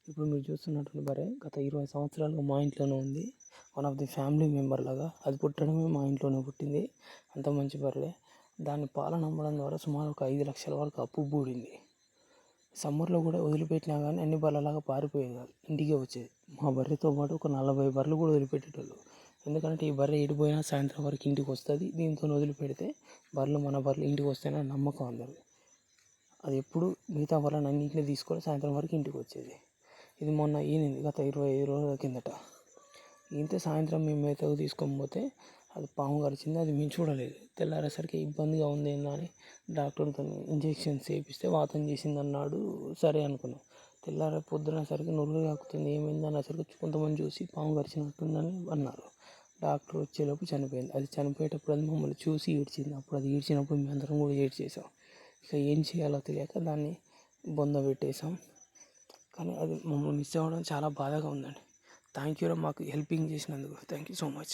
ఇప్పుడు మీరు చూస్తున్నటువంటి బర్రె గత 20 సంవత్సరాలుగా మా ఇంట్లోనే ఉంది. One of the family member లాగా. అది పుట్టడమే మా ఇంట్లోనే పుట్టింది. అంత మంచి బర్రె. దాన్ని పాలను అమ్మడం ద్వారా సుమారు ఒక 5 లక్షల వరకు అప్పు పూడింది. సమ్మర్లో కూడా వదిలిపెట్టినా కానీ అన్ని బర్రెలాగా పారిపోయేది కాదు, ఇంటికే వచ్చేది. మా బర్రెతో పాటు ఒక 40 బర్రెలు కూడా వదిలిపెట్టేటోళ్ళు. ఎందుకంటే ఈ బర్రె ఎడిపోయినా సాయంత్రం వరకు ఇంటికి వస్తుంది. దీంతో వదిలిపెడితే మన బర్రెలు ఇంటికి వస్తాయని నమ్మకం అందరు. అది ఎప్పుడు మిగతా బర్రెలను అన్నింటినీ తీసుకొని సాయంత్రం వరకు ఇంటికి వచ్చేది. ఇది మొన్న ఈనింది గత 25 రోజుల కిందట. ఈనితే సాయంత్రం మేము మేతకు తీసుకొని పోతే అది పాము కరిచింది. అది మేము చూడలేదు. తెల్లారేసరికి ఇబ్బందిగా ఉంది అని డాక్టర్తో ఇంజెక్షన్స్ చేపిస్తే వాతం చేసింది అన్నాడు. సరే అనుకున్నాం. తెల్లారే పొద్దునసరికి నొర్రు కాకుతుంది, ఏమైంది అనేసరికి కొంతమంది చూసి పాము కరిచినట్టుందని అన్నారు. డాక్టర్ వచ్చేలోపు చనిపోయింది. అది చనిపోయేటప్పుడు అది మమ్మల్ని చూసి ఏడ్చింది. అప్పుడు అది ఏడ్చినప్పుడు మేము అందరం కూడా ఏడ్చేసాం. ఇక ఏం చేయాలో తెలియక దాన్ని బొంద పెట్టేసాం. కానీ అది మమ్మల్ని మిస్ అవ్వడం చాలా బాధగా ఉందండి. థ్యాంక్ యూ మాకు హెల్పింగ్ చేసినందుకు. Thank you so much.